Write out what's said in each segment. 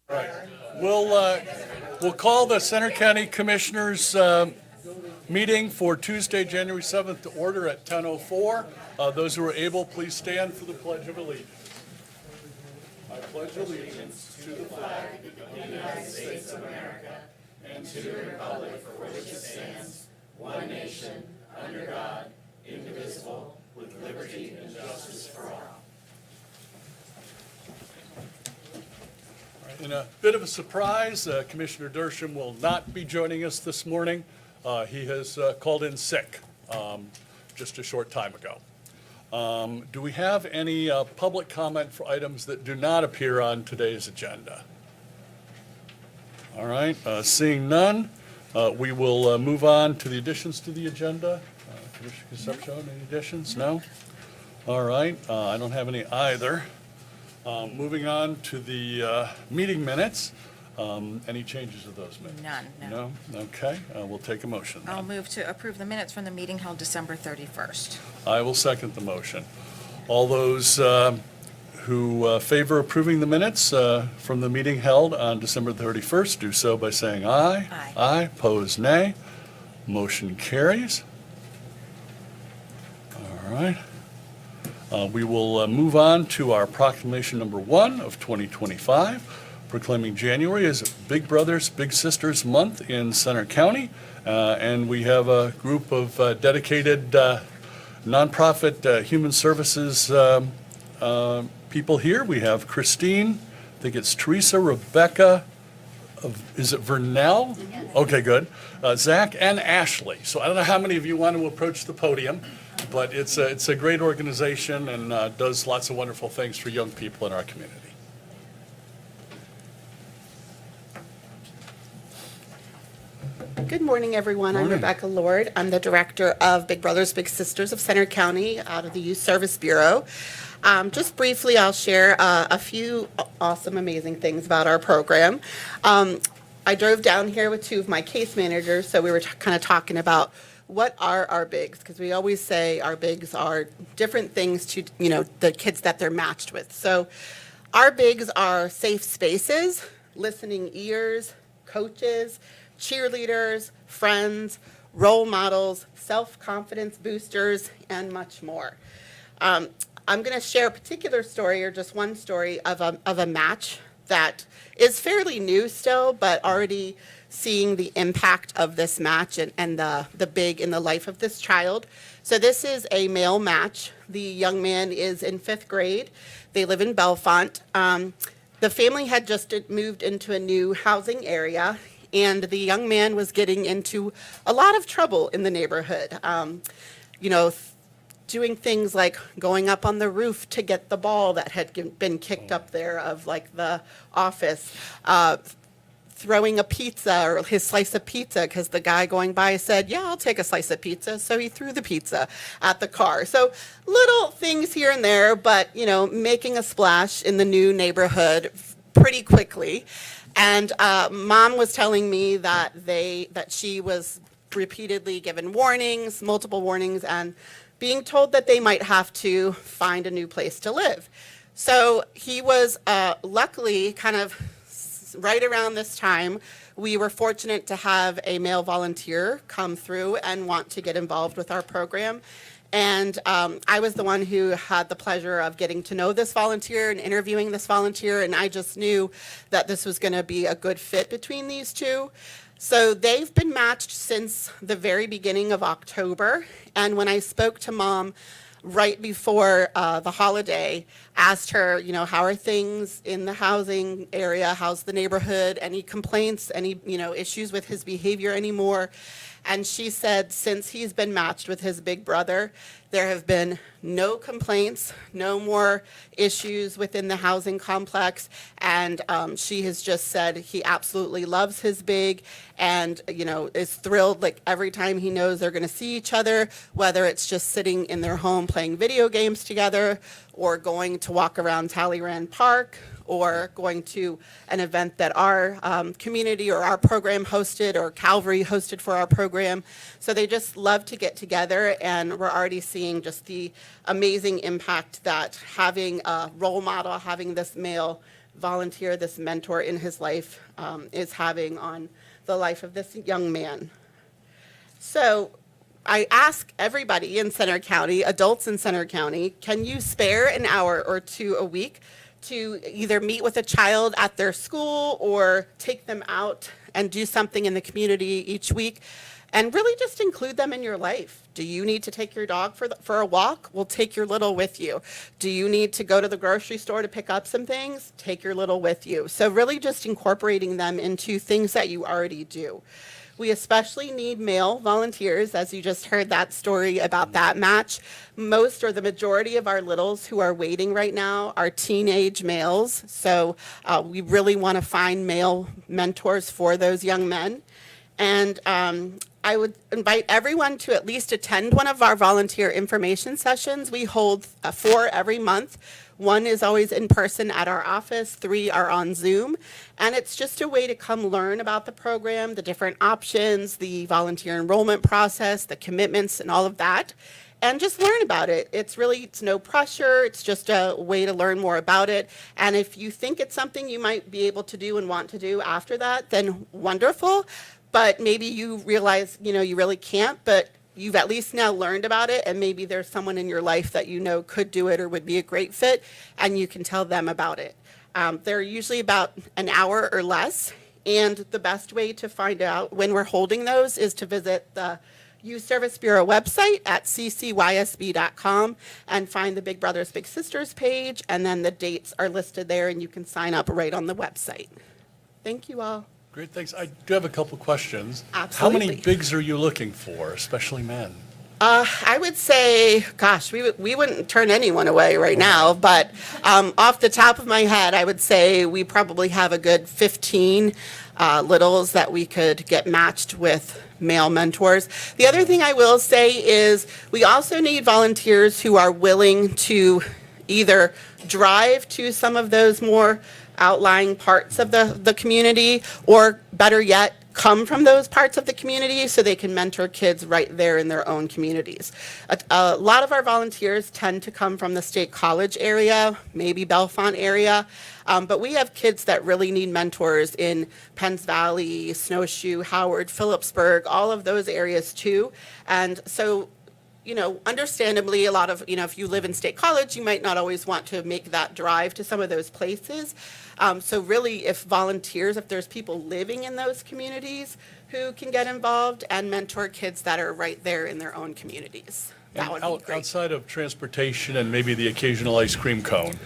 We'll call the Center County Commissioners meeting for Tuesday, January 7th to order at 10:04. Those who are able, please stand for the Pledge of Allegiance. I pledge allegiance to the flag of the United States of America and to the republic for which it stands, one nation, under God, indivisible, with liberty and justice for all. In a bit of a surprise, Commissioner Dersham will not be joining us this morning. He has called in sick just a short time ago. Do we have any public comment for items that do not appear on today's agenda? All right, seeing none, we will move on to the additions to the agenda. Commissioner Concepcion, any additions? No? All right, I don't have any either. Moving on to the meeting minutes. Any changes to those minutes? None, no. No? Okay, we'll take a motion then. I'll move to approve the minutes from the meeting held December 31st. I will second the motion. All those who favor approving the minutes from the meeting held on December 31st, do so by saying aye. Aye. Aye, pose nay. Motion carries. All right. We will move on to our proclamation number 1 of 2025, proclaiming January as Big Brothers Big Sisters Month in Center County. And we have a group of dedicated nonprofit human services people here. We have Christine, I think it's Teresa, Rebecca, is it Vernell? Okay, good. Zach and Ashley. So I don't know how many of you want to approach the podium, but it's a great organization and does lots of wonderful things for young people in our community. Good morning, everyone. Morning. I'm Rebecca Lord. I'm the director of Big Brothers Big Sisters of Center County out of the Youth Service Bureau. Just briefly, I'll share a few awesome, amazing things about our program. I drove down here with 2 of my case managers, so we were kind of talking about what are our bigs, because we always say our bigs are different things to, the kids that they're matched with. So our bigs are safe spaces, listening ears, coaches, cheerleaders, friends, role models, self-confidence boosters, and much more. I'm going to share a particular story, or just one story of a match that is fairly new still, but already seeing the impact of this match and the big in the life of this child. So this is a male match. The young man is in 5th grade. They live in Bellefonte. The family had just moved into a new housing area, and the young man was getting into a lot of trouble in the neighborhood. Doing things like going up on the roof to get the ball that had been kicked up there of like the office, throwing a pizza or his slice of pizza because the guy going by said, yeah, I'll take a slice of pizza. So he threw the pizza at the car. So little things here and there, but, making a splash in the new neighborhood pretty quickly. And mom was telling me that she was repeatedly given warnings, multiple warnings, and being told that they might have to find a new place to live. So he was luckily kind of right around this time, we were fortunate to have a male volunteer come through and want to get involved with our program. And I was the one who had the pleasure of getting to know this volunteer and interviewing this volunteer, and I just knew that this was going to be a good fit between these two. So they've been matched since the very beginning of October, and when I spoke to mom right before the holiday, asked her, how are things in the housing area? How's the neighborhood? Any complaints? Any, issues with his behavior anymore? And she said since he's been matched with his big brother, there have been no complaints, no more issues within the housing complex. And she has just said he absolutely loves his big and, is thrilled like every time he knows they're going to see each other, whether it's just sitting in their home playing video games together or going to walk around Talleyrand Park or going to an event that our community or our program hosted or Calvary hosted for our program. So they just love to get together, and we're already seeing just the amazing impact that having a role model, having this male volunteer, this mentor in his life is having on the life of this young man. So I ask everybody in Center County, adults in Center County, can you spare an hour or two a week to either meet with a child at their school or take them out and do something in the community each week? And really just include them in your life. Do you need to take your dog for a walk? Well, take your little with you. Do you need to go to the grocery store to pick up some things? Take your little with you. So really just incorporating them into things that you already do. We especially need male volunteers, as you just heard that story about that match. Most or the majority of our littles who are waiting right now are teenage males. So we really want to find male mentors for those young men. And I would invite everyone to at least attend one of our volunteer information sessions. We hold 4 every month. 1 is always in person at our office, 3 are on Zoom. And it's just a way to come learn about the program, the different options, the volunteer enrollment process, the commitments and all of that. And just learn about it. It's no pressure. It's just a way to learn more about it. And if you think it's something you might be able to do and want to do after that, then wonderful. But maybe you realize, you really can't, but you've at least now learned about it, and maybe there's someone in your life that could do it or would be a great fit, and you can tell them about it. They're usually about an hour or less, and the best way to find out when we're holding those is to visit the Youth Service Bureau website at ccysb.com and find the Big Brothers Big Sisters page, and then the dates are listed there, and you can sign up right on the website. Thank you all. Great, thanks. I do have a couple questions. Absolutely. How many bigs are you looking for, especially men? I would say, gosh, we wouldn't turn anyone away right now, but off the top of my head, I would say we probably have a good 15 littles that we could get matched with male mentors. The other thing I will say is we also need volunteers who are willing to either drive to some of those more outlying parts of the community, or better yet, come from those parts of the community so they can mentor kids right there in their own communities. A lot of our volunteers tend to come from the State College area, maybe Bellefonte area, but we have kids that really need mentors in Penns Valley, Snowshoe, Howard, Phillipsburg, all of those areas too. And so understandably, a lot of, if you live in State College, you might not always want to make that drive to some of those places. So really, if there's people living in those communities who can get involved and mentor kids that are right there in their own communities, that would be great. Outside of transportation and maybe the occasional ice cream cone,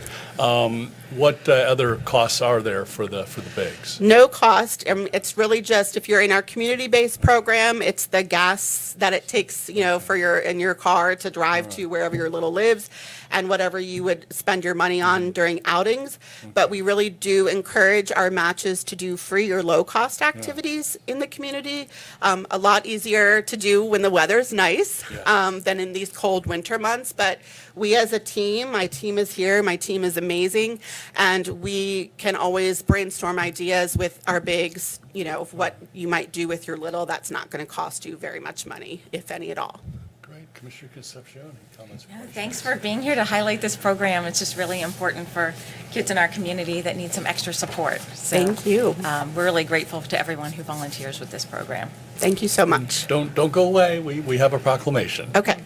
what other costs are there for the bigs? No cost. It's really just if you're in our community-based program, it's the gas that it takes, in your car to drive to wherever your little lives, and whatever you would spend your money on during outings. But we really do encourage our matches to do free or low-cost activities in the community. A lot easier to do when the weather's nice than in these cold winter months. But we as a team, my team is here, my team is amazing, and we can always brainstorm ideas with our bigs, of what you might do with your little that's not going to cost you very much money, if any at all. Great. Commissioner Concepcion, comments? Yeah, thanks for being here to highlight this program. It's just really important for kids in our community that need some extra support. So, Thank you. We're really grateful to everyone who volunteers with this program. Thank you so much. Don't go away. We have a proclamation. Okay.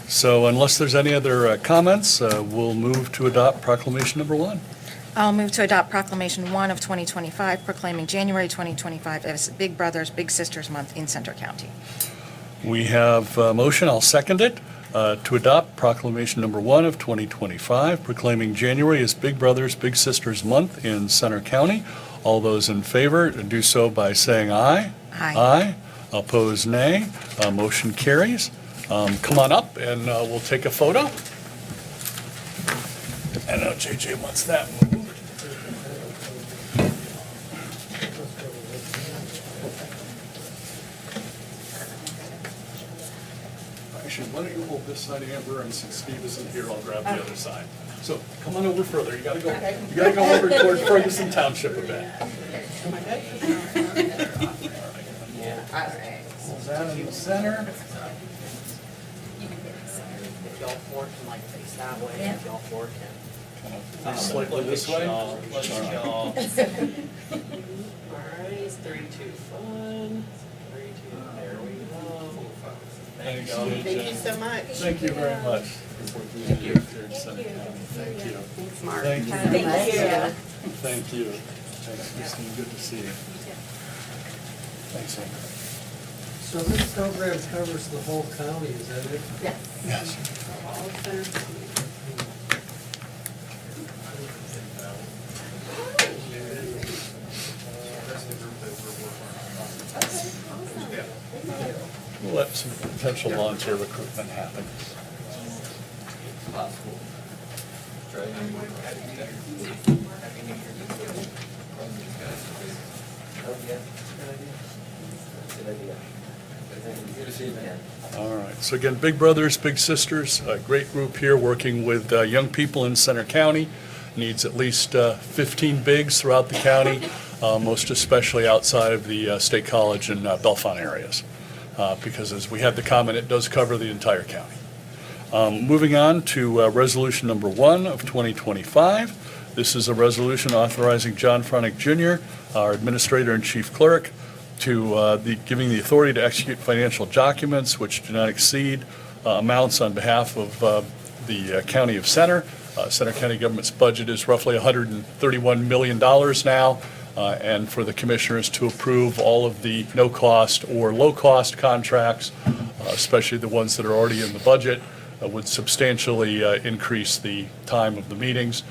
So unless there's any other comments, we'll move to adopt proclamation number 1. I'll move to adopt Proclamation 1 of 2025, proclaiming January 2025 as Big Brothers Big Sisters Month in Center County. We have a motion, I'll second it, to adopt proclamation number 1 of 2025, proclaiming January as Big Brothers Big Sisters Month in Center County. All those in favor do so by saying aye. Aye. Aye. Opposed, nay. Motion carries. Come on up and we'll take a photo. I know JJ wants that moved. Actually, why don't you hold this side, Amber, and since Steve isn't here, I'll grab the other side. So come on over further. You gotta go over toward Ferguson Township a bit. Hold that in the center. If y'all four can like face that way, if y'all four can Slightly this way. All right, 3, 2, 1. 3, 2, there we go. Thanks, Thank you JJ. so much. Thank you very much. Thank you. Thank you. Thanks, Mark. Thank you. Thank you. Thank you. Thanks, Christine. Good to see you. Thanks, Andrew. So this program covers the whole county, is that it? Yes. All of Center County. We'll let some potential volunteer recruitment happen. All right, so again, Big Brothers, Big Sisters, a great group here working with young people in Center County. Needs at least 15 bigs throughout the county, most especially outside of the State College and Bellefonte areas. Because as we had the comment, it does cover the entire county. Moving on to resolution number 1 of 2025. This is a resolution authorizing John Fronick Jr., our administrator and chief clerk, to giving the authority to execute financial documents which do not exceed amounts on behalf of the county of Center. Center County government's budget is roughly $131 million now, and for the commissioners to approve all of the no-cost or low-cost contracts, especially the ones that are already in the budget, would substantially increase the time of the meetings.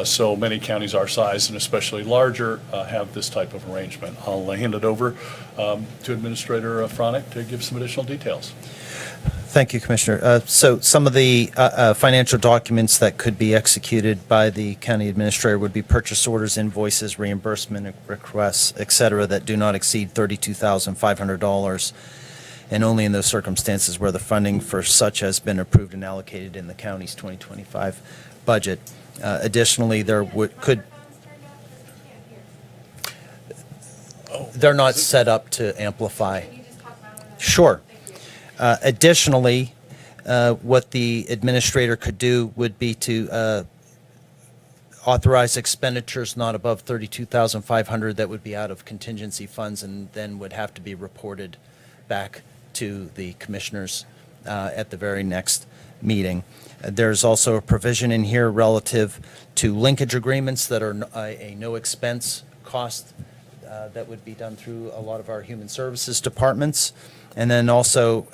So many counties our size, and especially larger, have this type of arrangement. I'll hand it over to Administrator Fronick to give some additional details. Thank you, Commissioner. So some of the financial documents that could be executed by the county administrator would be purchase orders, invoices, reimbursement requests, et cetera, that do not exceed $32,500, and only in those circumstances where the funding for such has been approved and allocated in the county's 2025 budget. Additionally, they're not set up to amplify. Sure. Additionally, what the administrator could do would be to authorize expenditures not above $32,500 that would be out of contingency funds and then would have to be reported back to the commissioners at the very next meeting. There's also a provision in here relative to linkage agreements that are a no expense cost that would be done through a lot of our human services departments. And then also,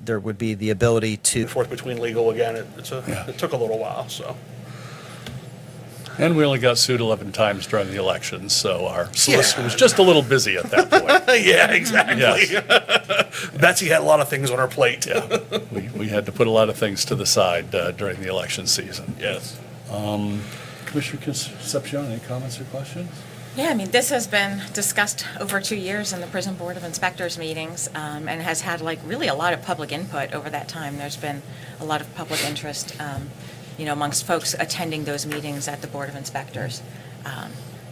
there would be the ability to. Forth between legal again, it took a little while, so. And we only got sued 11 times during the election, so our solicitor was just a little busy at that point. Yeah, exactly. Yes. Betsy had a lot of things on her plate. Yeah, we had to put a lot of things to the side during the election season. Yes. Commissioner Concepcion, any comments or questions? Yeah, I mean, this has been discussed over 2 years in the Prison Board of Inspectors meetings, and has had really a lot of public input over that time. There's been a lot of public interest, amongst folks attending those meetings at the Board of Inspectors.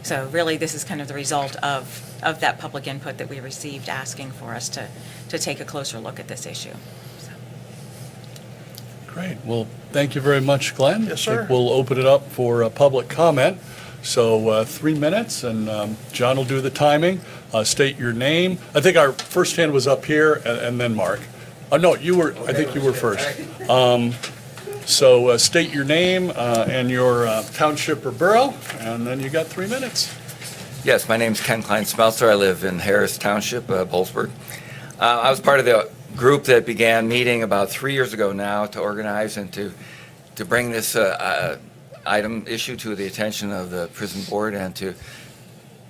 So really, this is kind of the result of that public input that we received asking for us to take a closer look at this issue. So. Great. Well, thank you very much, Glenn. Yes, I sir. think we'll open it up for public comment. So 3 minutes, and John will do the timing. State your name. I think our first hand was up here, and then Mark. No, I think you were first. So state your name and your township or borough, and then you got 3 minutes. Yes, my name's Ken Klein-Smeltzer. I live in Harris Township, Boalsburg. I was part of the group that began meeting about 3 years ago now to organize and to bring this issue to the attention of the prison board and to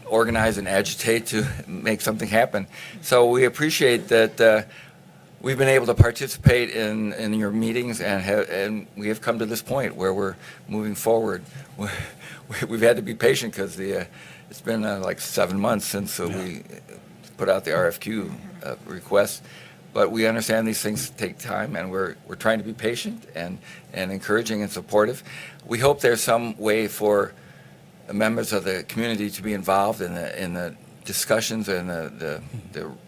organize and agitate to make something happen. So we appreciate that we've been able to participate in your meetings and we have come to this point where we're moving forward. We've had to be patient because it's been like 7 months since we put out the RFQ request. But we understand these things take time, and we're trying to be patient and encouraging and supportive. We hope there's some way for members of the community to be involved in the discussions and the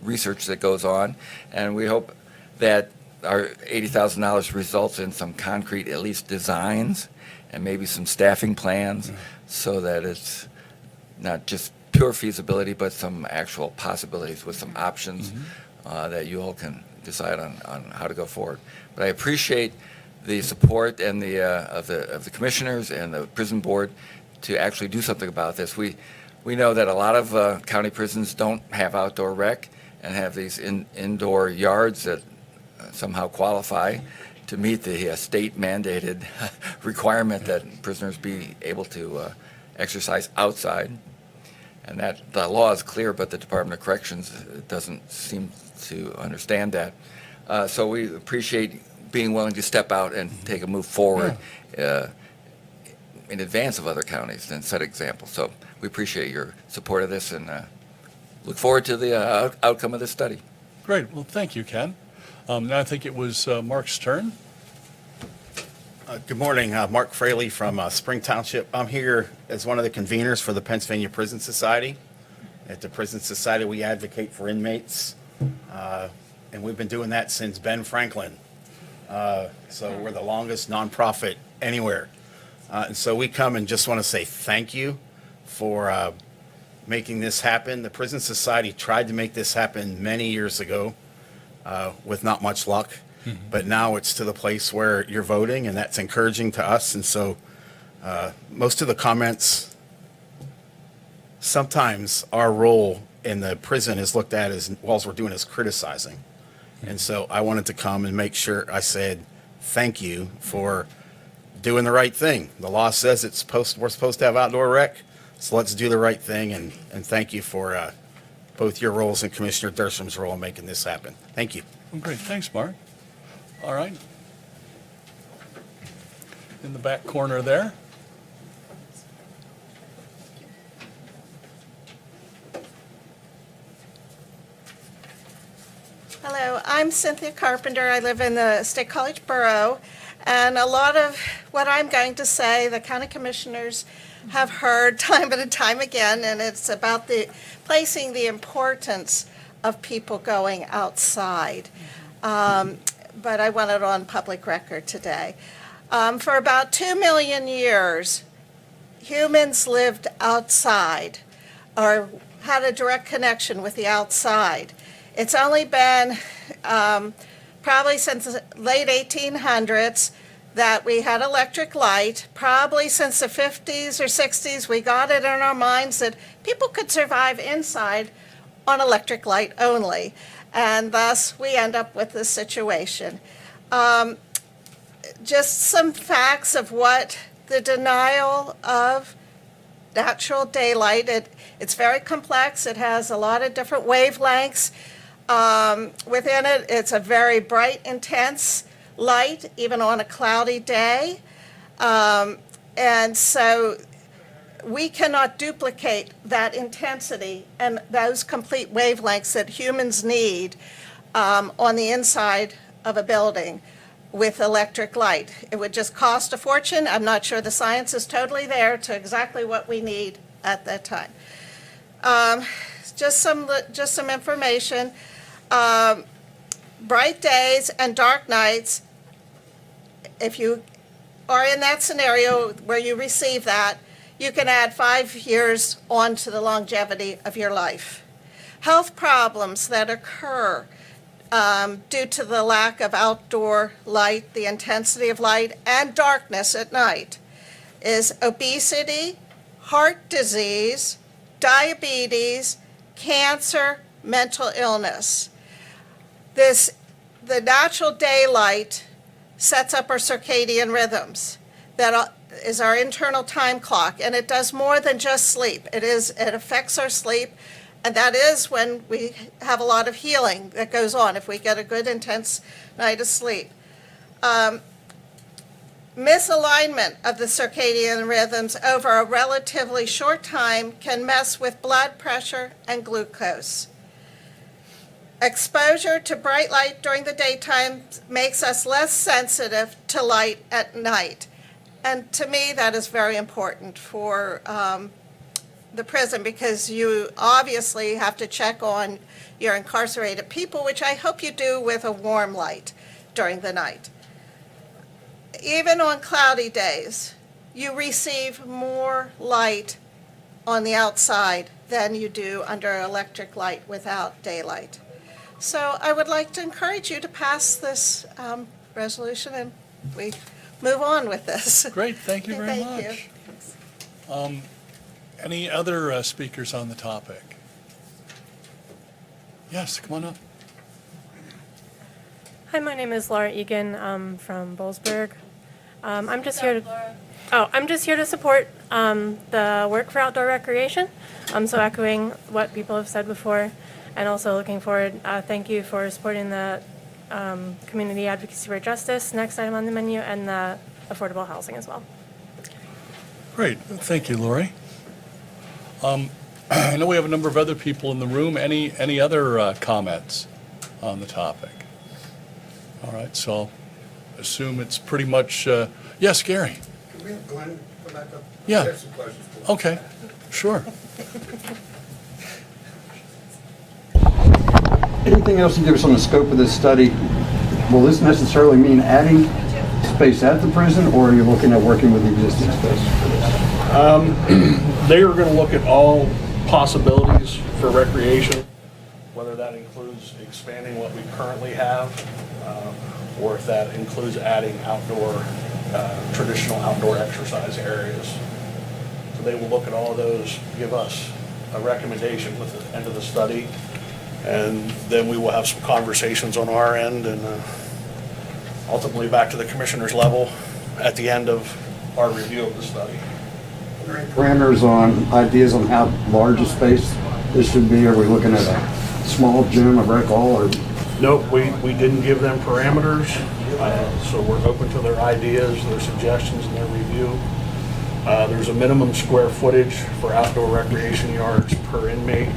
research that goes on, and we hope that our $80,000 results in some concrete, at least designs, and maybe some staffing plans so that it's not just pure feasibility, but some actual possibilities with some options that you all can decide on how to go forward. But I appreciate the support and the of the commissioners and the prison board to actually do something about this. We know that a lot of county prisons don't have outdoor rec and have these indoor yards that somehow qualify to meet the state mandated requirement that prisoners be able to exercise outside. And that the law is clear, but the Department of Corrections doesn't seem to understand that. So we appreciate being willing to step out and take a move forward in advance of other counties and set examples. So we appreciate your support of this and look forward to the outcome of this study. Great. Well, thank you, Ken. Now I think it was Mark's turn. Good morning, Mark Fraley from Spring Township. I'm here as one of the conveners for the Pennsylvania Prison Society. At the Prison Society, we advocate for inmates, and we've been doing that since Ben Franklin. So we're the longest nonprofit anywhere. And so we come and just want to say thank you for making this happen. The Prison Society tried to make this happen many years ago with not much luck. But now it's to the place where you're voting, and that's encouraging to us. And so most of the comments, sometimes our role in the prison is looked at as, all we're doing is criticizing. And so I wanted to come and make sure I said thank you for doing the right thing. The law says we're supposed to have outdoor rec, so let's do the right thing. And thank you for both your roles and Commissioner Dersham's role in making this happen. Thank you. Well, great. Thanks, Mark. All right. In the back corner there. Hello, I'm Cynthia Carpenter. I live in the State College Borough, and a lot of what I'm going to say, the county commissioners have heard time and time again, and it's about placing the importance of people going outside. But I want it on public record today. For about 2 million years, humans lived outside or had a direct connection with the outside. It's only been probably since the late 1800s that we had electric light. Probably since the 50s or 60s, we got it in our minds that people could survive inside on electric light only. And thus, we end up with this situation. Just some facts of what the denial of natural daylight, it's very complex. It has a lot of different wavelengths. Within it, it's a very bright, intense light, even on a cloudy day. And so we cannot duplicate that intensity and those complete wavelengths that humans need on the inside of a building with electric light. It would just cost a fortune. I'm not sure the science is totally there to exactly what we need at that time. Just some information. Bright days and dark nights, if you are in that scenario where you receive that, you can add 5 years on to the longevity of your life. Health problems that occur due to the lack of outdoor light, the intensity of light, and darkness at night is obesity, heart disease, diabetes, cancer, mental illness. The natural daylight sets up our circadian rhythms. That is our internal time clock, and it does more than just sleep. It affects our sleep, and that is when we have a lot of healing that goes on if we get a good intense night of sleep. Misalignment of the circadian rhythms over a relatively short time can mess with blood pressure and glucose. Exposure to bright light during the daytime makes us less sensitive to light at night. And to me, that is very important for the prison, because you obviously have to check on your incarcerated people, which I hope you do with a warm light during the night. Even on cloudy days, you receive more light on the outside than you do under electric light without daylight. So I would like to encourage you to pass this resolution, and we move on with this. Great, thank you very Thank you. much. Any other speakers on the topic? Yes, come on up. Hi, my name is Laura Egan. I'm from Bollesburg. I'm just here to support the work for outdoor recreation. So echoing what people have said before, and also looking forward. Thank you for supporting the community advocacy for justice, next item on the menu, and the affordable housing as well. Great, thank you, Lori. I know we have a number of other people in the room. Any other comments on the topic? All right, so I'll assume it's pretty much, yes, Gary? Can we have Glenn come back up? Yeah. I have some questions for you. Okay, sure. Anything else you give us on the scope of this study? Will this necessarily mean adding space at the prison, or are you looking at working with the existing space for this? They are gonna look at all possibilities for recreation, whether that includes expanding what we currently have, or if that includes adding outdoor, traditional outdoor exercise areas. So they will look at all of those, give us a recommendation with the end of the study, and then we will have some conversations on our end, and ultimately back to the commissioner's level at the end of our review of the study. Are there any parameters on ideas on how large a space this should be? Are we looking at a small gym, a rec hall, or? Nope, we didn't give them parameters, so we're open to their ideas, their suggestions, and their review. There's a minimum square footage for outdoor recreation yards per inmate.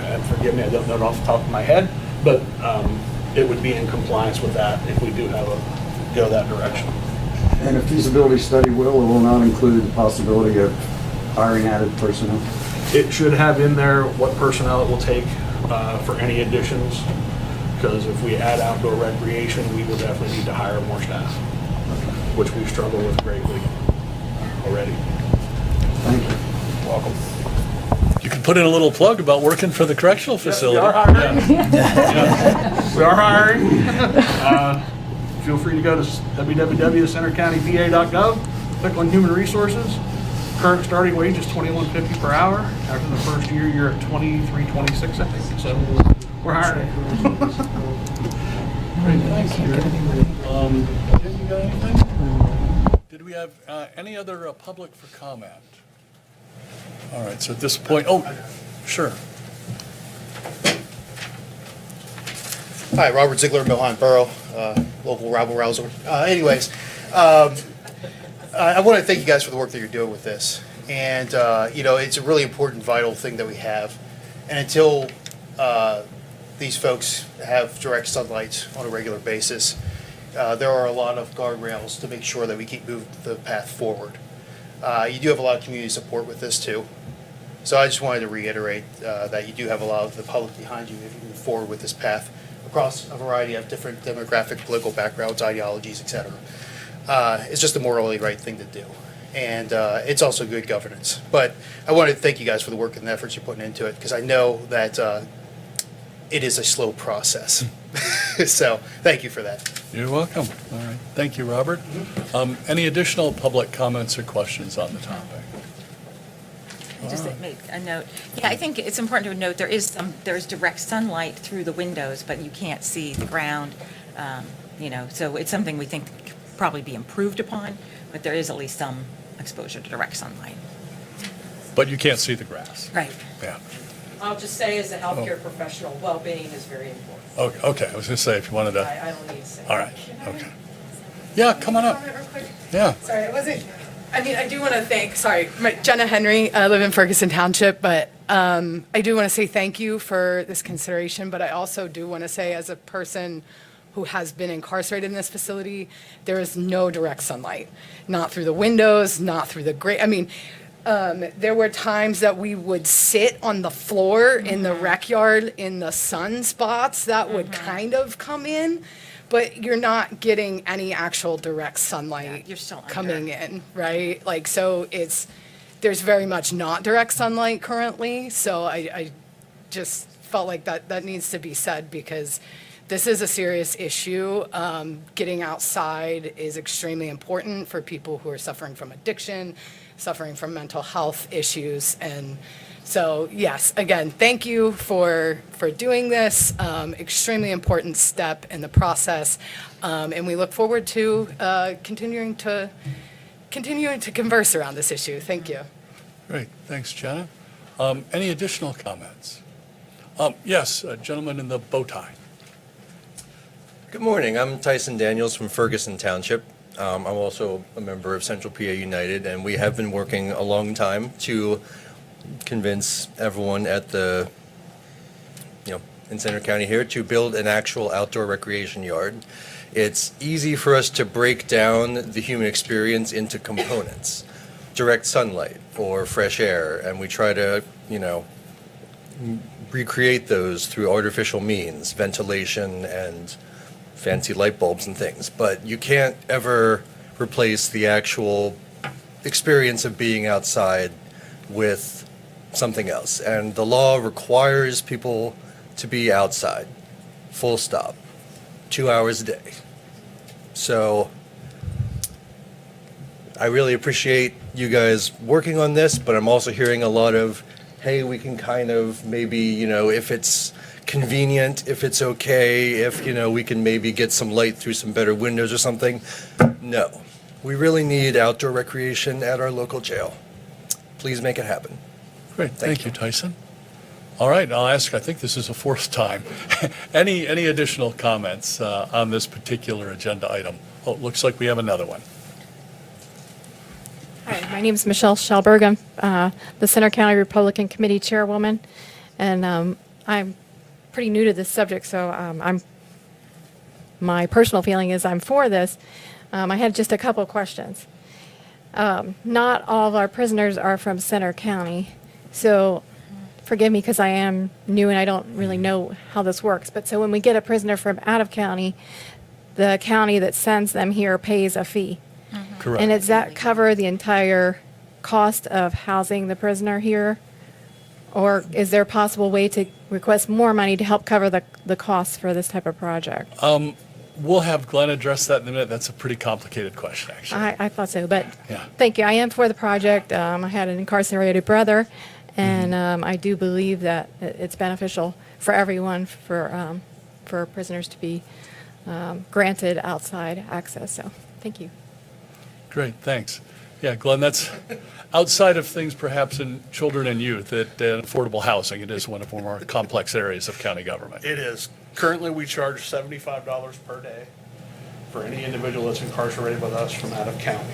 And forgive me, I don't know it off the top of my head, but it would be in compliance with that if we do have go that direction. And a feasibility study will or will not include the possibility of hiring added personnel? It should have in there what personnel it will take for any additions, because if we add outdoor recreation, we will definitely need to hire more staff, which we struggle with greatly already. Thank you. Welcome. You can put in a little plug about working for the correctional facility. We are hiring. Yeah. We are hiring. Feel free to go to www.centercountyva.gov, click on Human Resources. Current starting wage is $21.50 per hour. After the first year, you're at $23.26, I think. So we're hiring. Great, thanks, Gary. Tim, you got anything? Did we have any other public for comment? All right, so at this point, oh, sure. Hi, Robert Ziegler, Milhan Borough, local rabble rouser. I want to thank you guys for the work that you're doing with this. And, it's a really important, vital thing that we have. And until these folks have direct sunlight on a regular basis, there are a lot of guardrails to make sure that we keep moving the path forward. You do have a lot of community support with this, too. So I just wanted to reiterate that you do have a lot of the public behind you if you move forward with this path across a variety of different demographic, political backgrounds, ideologies, et cetera. It's just a morally right thing to do. And it's also good governance. But I wanted to thank you guys for the work and the efforts you're putting into it, because I know that it is a slow process. So thank you for that. You're welcome. All right, thank you, Robert. Any additional public comments or questions on the topic? Just to make a note. Yeah, I think it's important to note there's direct sunlight through the windows, but you can't see the ground. So it's something we think could probably be improved upon, but there is at least some exposure to direct sunlight. But you can't see the grass. Right. Yeah. I'll just say, as a healthcare professional, well-being is very important. Okay, I was going to say, if you wanted to. I don't need to say. All right, okay. Yeah, come on up. Comment real quick? Yeah. Sorry, I do want to thank, Jenna Henry. I live in Ferguson Township, but I do want to say thank you for this consideration, but I also do want to say, as a person who has been incarcerated in this facility, there is no direct sunlight, not through the windows, not through the grate. There were times that we would sit on the floor in the rec yard in the sun spots that would kind of come in, but you're not getting any actual direct sunlight You're still under. coming in, right? Like, so there's very much not direct sunlight currently, so I just felt like that needs to be said because this is a serious issue. Getting outside is extremely important for people who are suffering from addiction, suffering from mental health issues. And so, yes, again, thank you for doing this. Extremely important step in the process. And we look forward to continuing to converse around this issue. Thank you. Great, thanks, Jenna. Any additional comments? Yes, a gentleman in the bow tie. Good morning. I'm Tyson Daniels from Ferguson Township. I'm also a member of Central PA United, and we have been working a long time to convince everyone at the, in Center County here to build an actual outdoor recreation yard. It's easy for us to break down the human experience into components, direct sunlight or fresh air, and we try to, recreate those through artificial means, ventilation and fancy light bulbs and things. But you can't ever replace the actual experience of being outside with something else. And the law requires people to be outside, full stop, 2 hours a day. So I really appreciate you guys working on this, but I'm also hearing a lot of, hey, we can kind of maybe, if it's convenient, if it's okay, if, we can maybe get some light through some better windows or something. No, we really need outdoor recreation at our local jail. Please make it happen. Great, thank you, Tyson. All right, I'll ask, I think this is the fourth time. Any additional comments on this particular agenda item? Oh, it looks like we have another one. Hi, my name is Michelle Schellberg. I'm the Center County Republican Committee Chairwoman, and I'm pretty new to this subject, so my personal feeling is I'm for this. I had just a couple of questions. Not all of our prisoners are from Center County, so forgive me because I am new and I don't really know how this works, but so when we get a prisoner from out of county, the county that sends them here pays a fee. Correct. And does that cover the entire cost of housing the prisoner here? Or is there a possible way to request more money to help cover the costs for this type of project? We'll have Glenn address that in a minute. That's a pretty complicated question, actually. I thought so, but Yeah. thank you. I am for the project. I had an incarcerated brother, and I do believe that it's beneficial for everyone for prisoners to be granted outside access. So thank you. Great, thanks. Yeah, Glenn, that's outside of things perhaps in children and youth, that affordable housing, it is one of our more complex areas of county government. It is. Currently, we charge $75 per day for any individual that's incarcerated with us from out of county.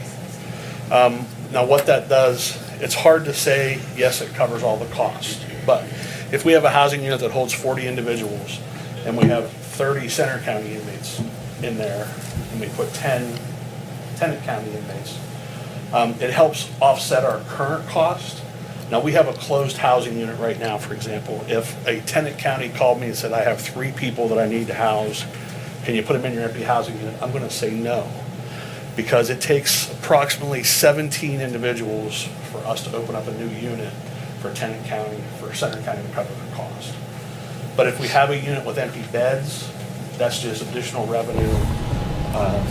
Now, what that does, it's hard to say, yes, it covers all the costs. But if we have a housing unit that holds 40 individuals and we have 30 Center County inmates in there, and we put 10 Tennant County inmates, it helps offset our current cost. Now, we have a closed housing unit right now, for example. If a Tennant County called me and said, I have 3 people that I need to house, can you put them in your empty housing unit? I'm going to say no, because it takes approximately 17 individuals for us to open up a new unit for Tennant County, for Center County to cover the cost. But if we have a unit with empty beds, that's just additional revenue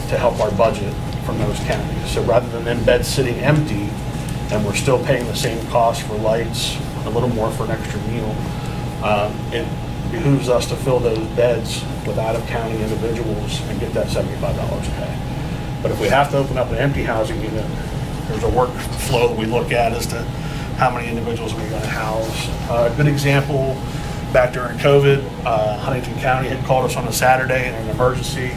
to help our budget from those counties. So rather than them beds sitting empty, and we're still paying the same cost for lights, a little more for an extra meal, it behooves us to fill those beds with out-of-county individuals and get that $75 a day. But if we have to open up an empty housing unit, there's a workflow that we look at as to how many individuals we're going to house. A good example, back during COVID, Huntington County had called us on a Saturday in an emergency.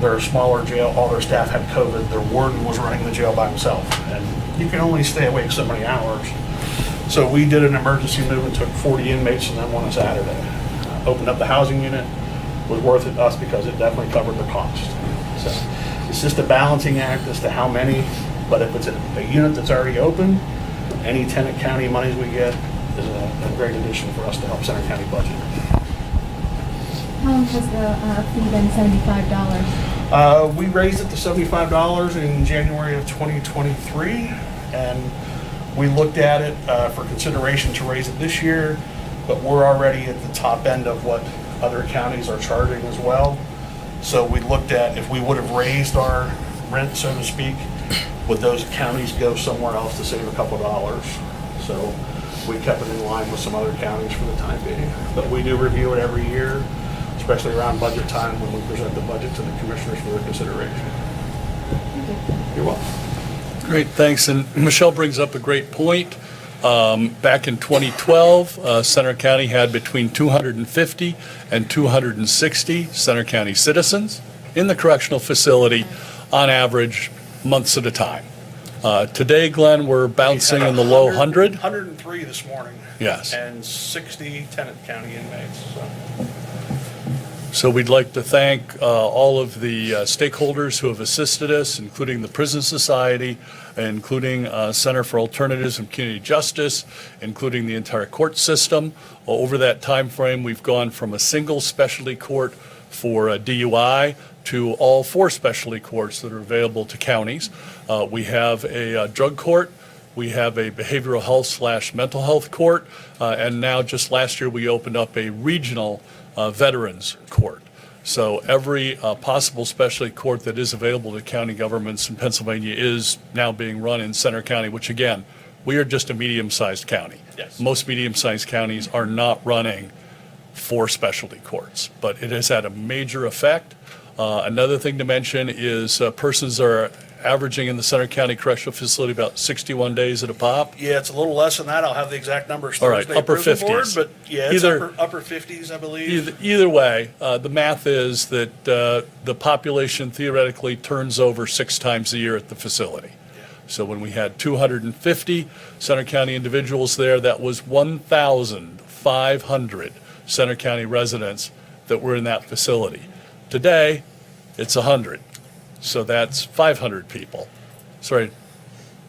Their smaller jail, all their staff had COVID. Their warden was running the jail by himself, and you can only stay awake so many hours. So we did an emergency move and took 40 inmates and then on a Saturday. Opened up the housing unit, was worth it to us because it definitely covered the cost. So it's just a balancing act as to how many, but if it's a unit that's already open, any Tennant County monies we get is a great addition for us to help Center County budget. How long has the fee been $75? We raised it to $75 in January of 2023, and we looked at it for consideration to raise it this year, but we're already at the top end of what other counties are charging as well. So we looked at if we would have raised our rent, so to speak, would those counties go somewhere else to save a couple dollars? So we kept it in line with some other counties for the time being. But we do review it every year, especially around budget time when we present the budget to the commissioners for their consideration. You're welcome. Great, thanks. And Michelle brings up a great point. Back in 2012, Center County had between 250 and 260 Center County citizens in the correctional facility on average months at a time. Today, Glenn, we're bouncing in the low 100. 103 this morning. Yes. And 60 Tennant County inmates, so. So we'd like to thank all of the stakeholders who have assisted us, including the Prison Society, including Center for Alternatives and Community Justice, including the entire court system. Over that time frame, we've gone from a single specialty court for DUI to all 4 specialty courts that are available to counties. We have a drug court. We have a behavioral health / mental health court. And now just last year, we opened up a regional veterans court. So every possible specialty court that is available to county governments in Pennsylvania is now being run in Center County, which again, we are just a medium-sized county. Yes. Most medium-sized counties are not running 4 specialty courts, but it has had a major effect. Another thing to mention is persons are averaging in the Center County Correctional Facility about 61 days at a pop. Yeah, it's a little less than that. I'll have the exact numbers All right, Thursday upper Prison Board, 50s. but yeah, it's Either- upper 50s, I believe. Either way, the math is that the population theoretically turns over 6 times a year at the facility. So when we had 250 Center County individuals there, that was 1,500 Center County residents that were in that facility. Today, it's 100. So that's 500 people. Sorry,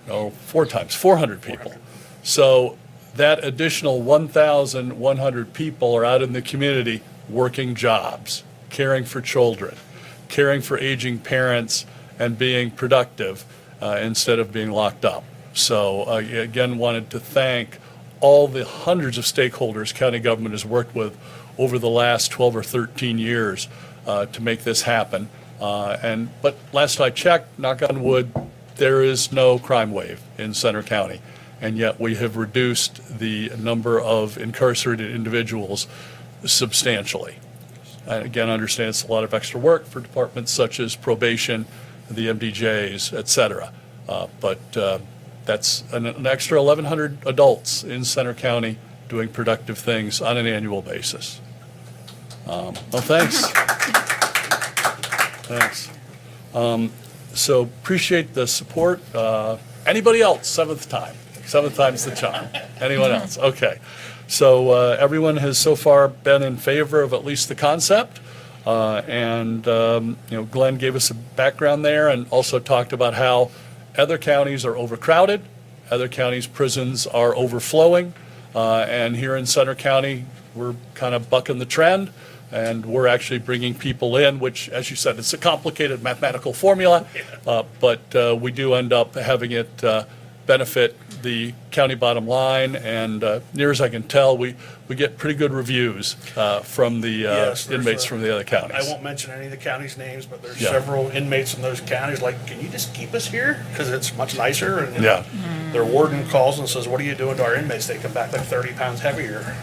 no, 4 times, 400 people. So that additional 1,100 people are out in the community working jobs, caring for children, caring for aging parents, and being productive instead of being locked up. So again, wanted to thank all the hundreds of stakeholders county government has worked with over the last 12 or 13 years to make this happen. But last I checked, knock on wood, there is no crime wave in Center County. And yet we have reduced the number of incarcerated individuals substantially. I again understand it's a lot of extra work for departments such as probation, the MDJs, et cetera. But that's an extra 1,100 adults in Center County doing productive things on an annual basis. Well, thanks. Thanks. So appreciate the support. Anybody else? Seventh time's the charm. Anyone else? Okay. So everyone has so far been in favor of at least the concept. Glenn gave us a background there and also talked about how other counties are overcrowded, other counties' prisons are overflowing, and here in Center County, we're kind of bucking the trend. And we're actually bringing people in, which, as you said, it's a complicated mathematical formula, but we do end up having it benefit the county bottom line. And near as I can tell, we get pretty good reviews from the Yes, there's inmates from the other counties. I won't mention any of the counties' names, but there's Yeah. several inmates in those counties, like, can you just keep us here? Because it's much nicer. And Yeah. their warden calls and says, what are you doing to our inmates? They come back like 30 pounds heavier.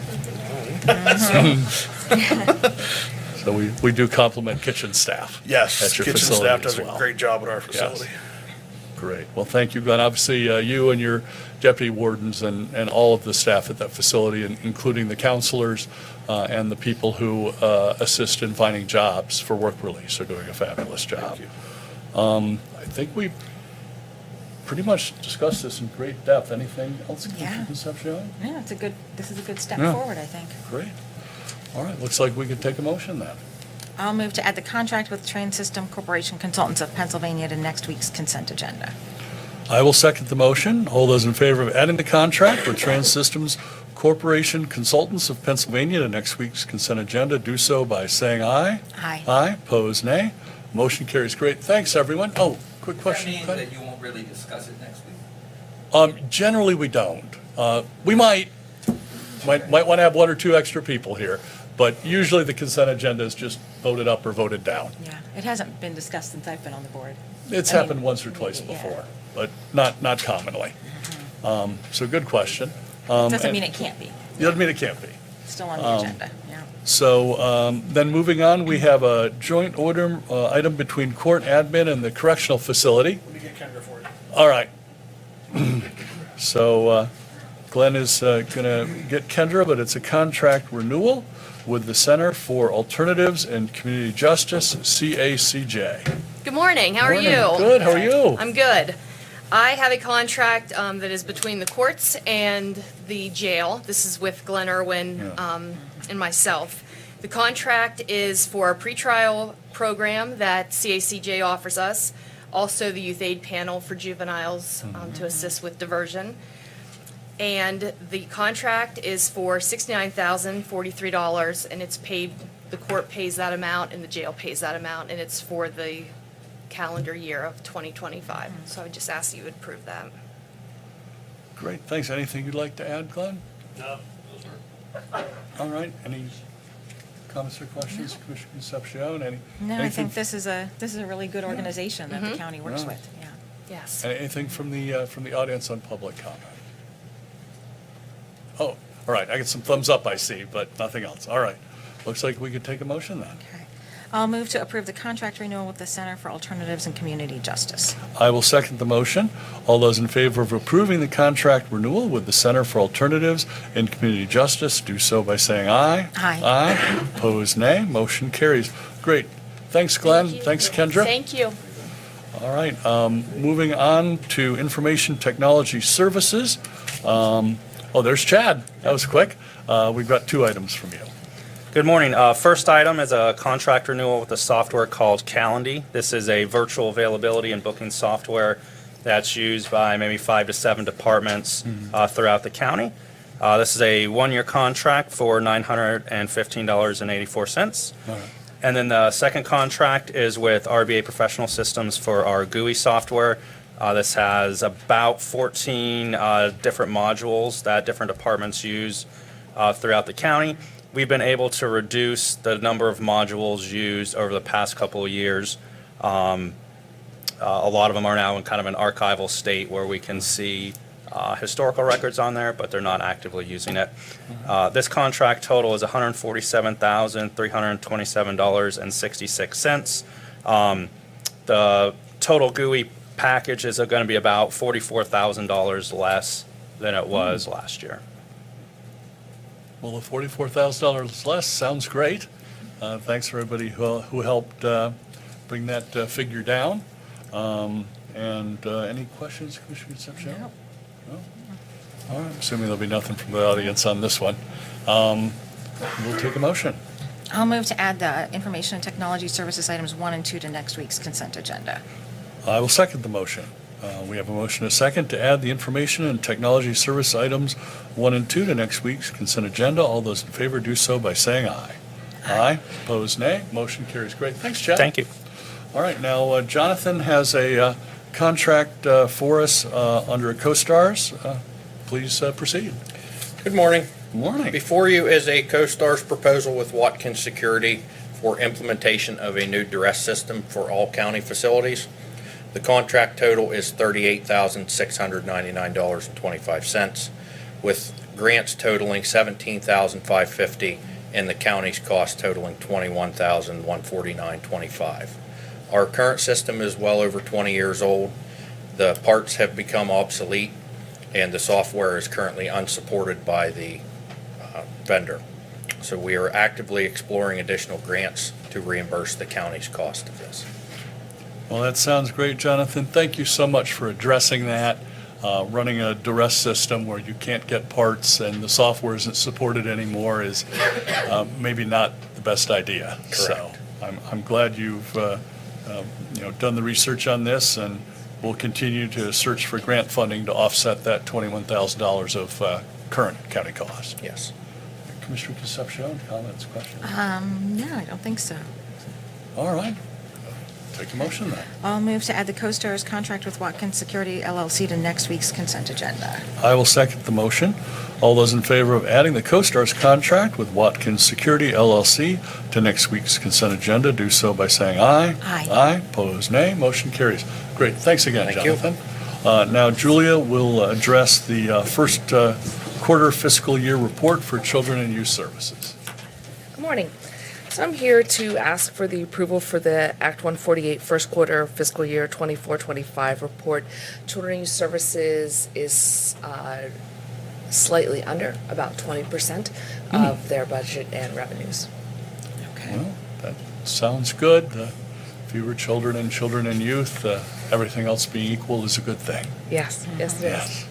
So we do compliment kitchen staff. Yes, at your kitchen facility staff as does a well. great job at our facility. Great. Well, thank you, Glenn. Obviously, you and your deputy wardens and all of the staff at that facility, including the counselors and the people who assist in finding jobs for work release, are doing a fabulous job. I think we pretty much discussed this in great depth. Anything else, Yeah. Concepcion? Yeah, this is a good step Yeah. forward, I think. Great. All right, looks like we could take a motion then. I'll move to add the contract with Train System Corporation Consultants of Pennsylvania to next week's consent agenda. I will second the motion. All those in favor of adding the contract with Trans Systems Corporation Consultants of Pennsylvania to next week's consent agenda. Do so by saying aye. Aye. Aye, pose nay. Motion carries. Great. Thanks, everyone. Oh, quick That question. means Glenn? that you won't really discuss it next week? Generally, we don't. We might want to have one or two extra people here, but usually the consent agenda is just voted up or voted down. Yeah, it hasn't been discussed since I've been on the board. It's I mean, happened once or twice yeah. before, but not commonly. So good question. Doesn't mean it can't be. Doesn't mean it can't be. Still on the agenda, yeah. So then moving on, we have a joint order item between court admin and the correctional facility. Let me get Kendra for you. All right. So Glenn is going to get Kendra, but it's a contract renewal with the Center for Alternatives and Community Justice, CACJ. Good morning. How are Morning. you? Good. How are you? I'm good. I have a contract that is between the courts and the jail. This is with Glenn Irwin and myself. The contract is for a pretrial program that CACJ offers us, also the youth aid panel for juveniles to assist with diversion. And the contract is for $69,043, and it's paid, the court pays that amount and the jail pays that amount, and it's for the calendar year of 2025. So I would just ask that you would approve that. Great. Thanks. Anything you'd like to add, Glenn? No. All right. Any comments or questions, Commissioner Concepcion? Any? No, I anything- think this is a really good organization that the Mhm. county works Yeah. with, yeah. Yes. Anything from the audience on public comment? Oh, all right. I get some thumbs up, I see, but nothing else. All right. Looks like we could take a motion then. Okay. I'll move to approve the contract renewal with the Center for Alternatives and Community Justice. I will second the motion. All those in favor of approving the contract renewal with the Center for Alternatives and Community Justice, do so by saying aye. Aye. Aye. Opposed, nay. Motion carries. Great. Thanks, Glenn. Thanks, Kendra. Thank you. All right. Moving on to Information Technology Services. Oh, there's Chad. That was quick. We've got two items from you. Good morning. First item is a contract renewal with a software called Calendly. This is a virtual availability and booking software that's used by maybe 5 to 7 departments throughout the county. This is a one-year contract for $915.84. All right. And then the second contract is with RBA Professional Systems for our GUI software. This has about 14 different modules that different departments use throughout the county. We've been able to reduce the number of modules used over the past couple of years. A lot of them are now in kind of an archival state where we can see historical records on there, but they're not actively using it. This contract total is $147,327.66. The total GUI package is going to be about $44,000 less than it was last year. Well, the $44,000 less sounds great. Thanks for everybody who helped bring that figure down. Any questions, Commissioner Concepcion? No. No? All right, assuming there'll be nothing from the audience on this one. We'll take a motion. I'll move to add the Information and Technology Services items 1 and 2 to next week's consent agenda. I will second the motion. We have a motion and a second to add the Information and Technology Service items 1 and 2 to next week's consent agenda. All those in favor do so by saying aye. Aye. Opposed, nay. Motion carries. Great. Thanks, Chad. Thank you. All right, now Jonathan has a contract for us under CoStars. Please proceed. Good morning. Good morning. Before you is a CoStars proposal with Watkins Security for implementation of a new duress system for all county facilities. The contract total is $38,699.25, with grants totaling $17,550 and the county's cost totaling $21,149.25. Our current system is well over 20 years old. The parts have become obsolete, and the software is currently unsupported by the vendor. So we are actively exploring additional grants to reimburse the county's cost of this. Well, that sounds great, Jonathan. Thank you so much for addressing that. Running a duress system where you can't get parts and the software isn't supported anymore is maybe not the best idea. Correct. So I'm glad you've done the research on this, and we'll continue to search for grant funding to offset that $21,000 of current county cost. Yes. Commissioner Concepcion, comments, questions? No, I don't think so. All right. Take a motion then. I'll move to add the CoStar's contract with Watkins Security LLC to next week's consent agenda. I will second the motion. All those in favor of adding the CoStar's contract with Watkins Security LLC to next week's consent agenda, do so by saying aye. Aye. Aye, opposed nay, motion carries. Great, thanks again, Thank you. Jonathan. Now Julia will address the first quarter fiscal year report for Children and Youth Services. Good morning. So I'm here to ask for the approval for the Act 148 first quarter fiscal year 24-25 report. Children and Youth Services is slightly under, about 20% of their budget and revenues. Okay. Well, that sounds good. Fewer children and youth, everything else being equal is a good thing. Yes, yes it is. Yes.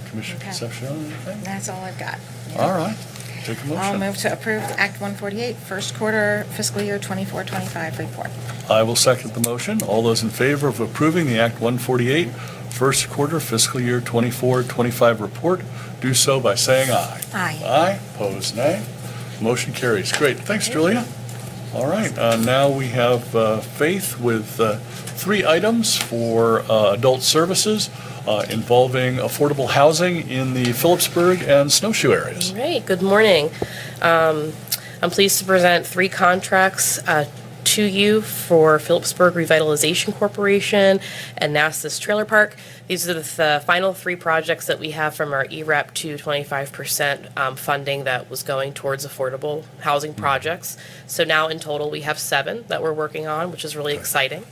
Commissioner Okay. Concepcion, anything? That's all I've got. All right, take a motion. I'll move to approve Act 148, first quarter fiscal year 24-25 report. I will second the motion. All those in favor of approving the Act 148 first quarter fiscal year 24-25 report, do so by saying aye. Aye. Aye, opposed nay. Motion carries. Great, thanks, Julia. All right, now we have Faith with 3 items for adult services involving affordable housing in the Phillipsburg and Snowshoe areas. All right, good morning. I'm pleased to present 3 contracts to you for Phillipsburg Revitalization Corporation and Nassas Trailer Park. These are the final 3 projects that we have from our ERAP 2 25% funding that was going towards affordable housing projects. So now in total, we have 7 that we're working on, which is really exciting.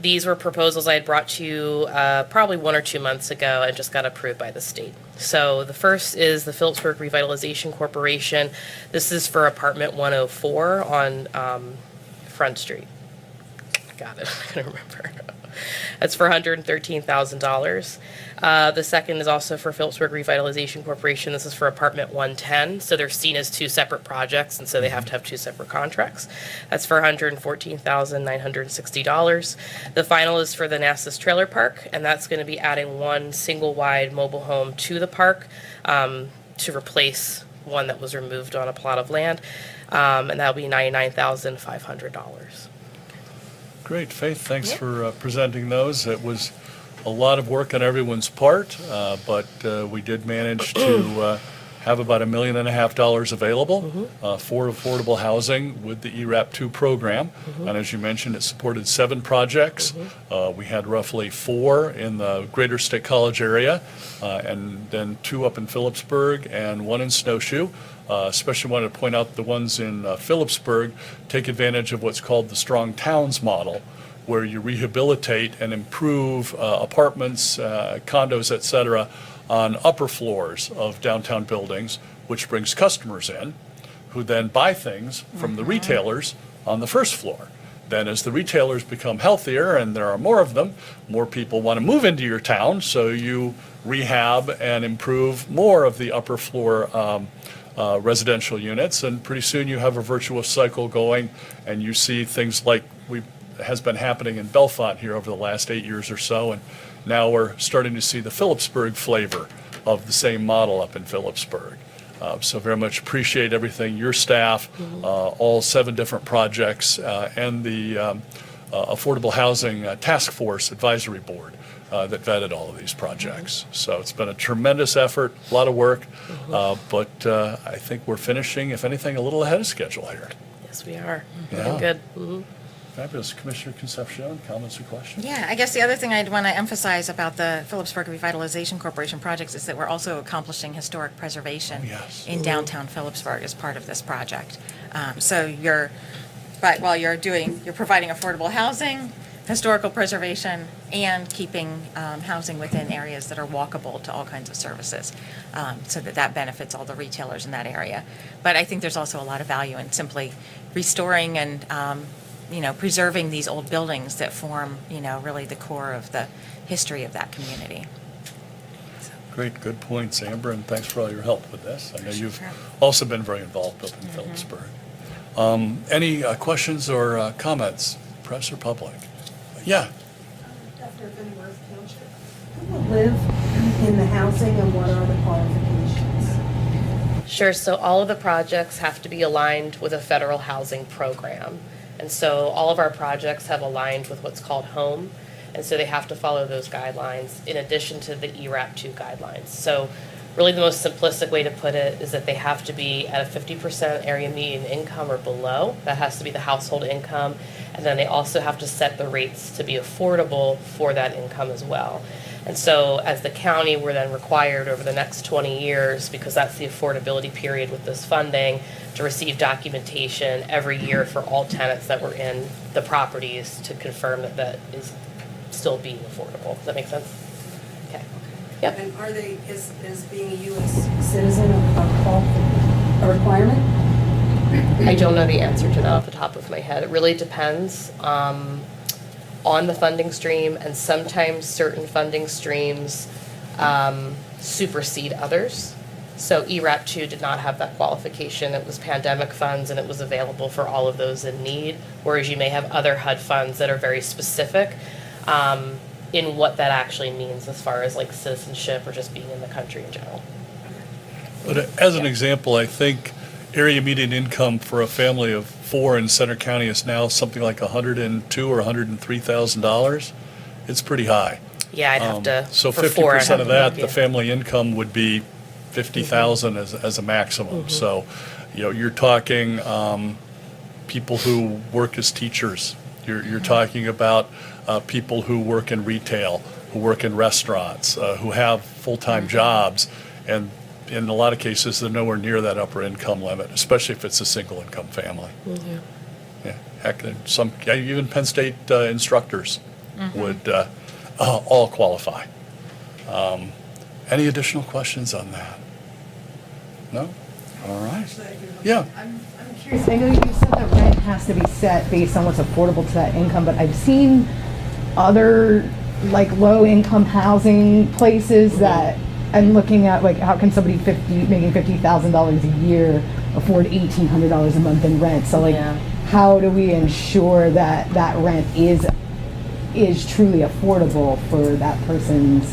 These were proposals I had brought to you probably 1 or 2 months ago and just got approved by the state. So the first is the Phillipsburg Revitalization Corporation. This is for apartment 104 on Front Street. Got it, I couldn't remember. That's for $113,000. The second is also for Phillipsburg Revitalization Corporation. This is for apartment 110. So they're seen as 2 separate projects, and so they have to have 2 separate contracts. That's for $114,960. The final is for the Nassas Trailer Park, and that's going to be adding 1 single-wide mobile home to the park to replace one that was removed on a plot of land, and that'll be $99,500. Great, Faith, thanks for presenting those. It was a lot of work on everyone's part, but we did manage to have about $1.5 million available for affordable housing with the ERAP 2 program. And as you mentioned, it supported 7 projects. We had roughly 4 in the greater State College area, and then 2 up in Phillipsburg and 1 in Snowshoe. Especially wanted to point out the ones in Phillipsburg take advantage of what's called the Strong Towns model, where you rehabilitate and improve apartments, condos, et cetera, on upper floors of downtown buildings, which brings customers in, who then buy things from the retailers on the first floor. Then as the retailers become healthier, and there are more of them, more people want to move into your town, so you rehab and improve more of the upper floor residential units, and pretty soon you have a virtuous cycle going, and you see things like has been happening in Bellefonte here over the last 8 years or so, and now we're starting to see the Phillipsburg flavor of the same model up in Phillipsburg. So very much appreciate everything, your staff, all 7 different projects, and the Affordable Housing Task Force Advisory Board that vetted all of these projects. So it's been a tremendous effort, a lot of work, but I think we're finishing, if anything, a little ahead of schedule here. Yes, we are. Yeah. Good. Fabulous. Commissioner Concepcion, comments or questions? Yeah, I guess the other thing I'd want to emphasize about the Phillipsburg Revitalization Corporation projects is that we're also accomplishing historic preservation in downtown Phillipsburg as part of this project. So while you're providing affordable housing, historical preservation, and keeping housing within areas that are walkable to all kinds of services, so that benefits all the retailers in that area. But I think there's also a lot of value in simply restoring and preserving these old buildings that form, really the core of the history of that community. Great, good points, Amber, and thanks for all your help with this. I know you've also been very involved up in Phillipsburg. Any questions or comments, press or public? Yeah. Dr. Benworth Township, who will live in the housing, and what are the qualifications? Sure, so all of the projects have to be aligned with a federal housing program. And so all of our projects have aligned with what's called HOME, and so they have to follow those guidelines in addition to the ERAP 2 guidelines. So really the most simplistic way to put it is that they have to be at a 50% area median income or below. That has to be the household income. And then they also have to set the rates to be affordable for that income as well. And so as the county, we're then required over the next 20 years, because that's the affordability period with this funding, to receive documentation every year for all tenants that were in the properties to confirm that that is still being affordable. Does that make sense? Okay. Yep. And are they, is being a U.S. citizen a requirement? I don't know the answer to that off the top of my head. It really depends on the funding stream, and sometimes certain funding streams supersede others. So ERAP 2 did not have that qualification. It was pandemic funds, and it was available for all of those in need, whereas you may have other HUD funds that are very specific in what that actually means as far as like citizenship or just being in the country in general. But as an example, I think area median income for a family of 4 in Center County is now something like $102,000 or $103,000. It's pretty high. Yeah, I'd have to. So for 4, I'd 50% have of to that, look, the yeah. family income would be $50,000 as a maximum. So, you're talking people who work as teachers. You're talking about people who work in retail, who work in restaurants, who have full-time jobs, and in a lot of cases, they're nowhere near that upper income limit, especially if it's a single income family. Yeah, heck, even Penn State instructors would all qualify. Any additional questions on that? No? All right. Yeah. I'm curious, I know you said that rent has to be set based on what's affordable to that income, but I've seen other like low-income housing places that I'm looking at, like how can somebody making $50,000 a year afford $1,800 a month in rent? So like, how do we ensure that that rent is truly affordable for that person's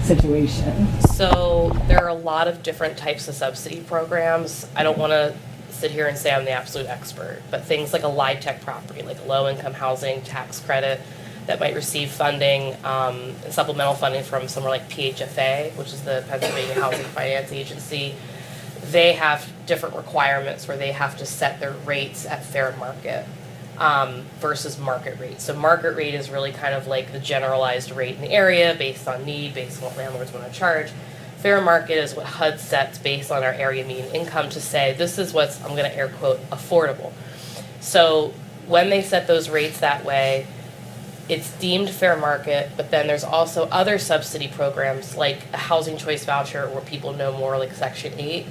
situation? So there are a lot of different types of subsidy programs. I don't want to sit here and say I'm the absolute expert, but things like a LIHTC property, like a low-income housing tax credit that might receive funding and supplemental funding from somewhere like PHFA, which is the Pennsylvania Housing Finance Agency. They have different requirements where they have to set their rates at fair market versus market rate. So market rate is really kind of like the generalized rate in the area based on need, based on what landlords want to charge. Fair market is what HUD sets based on our area median income to say this is what's, I'm going to air quote, affordable. So when they set those rates that way, it's deemed fair market, but then there's also other subsidy programs like a housing choice voucher where people know more, like Section 8.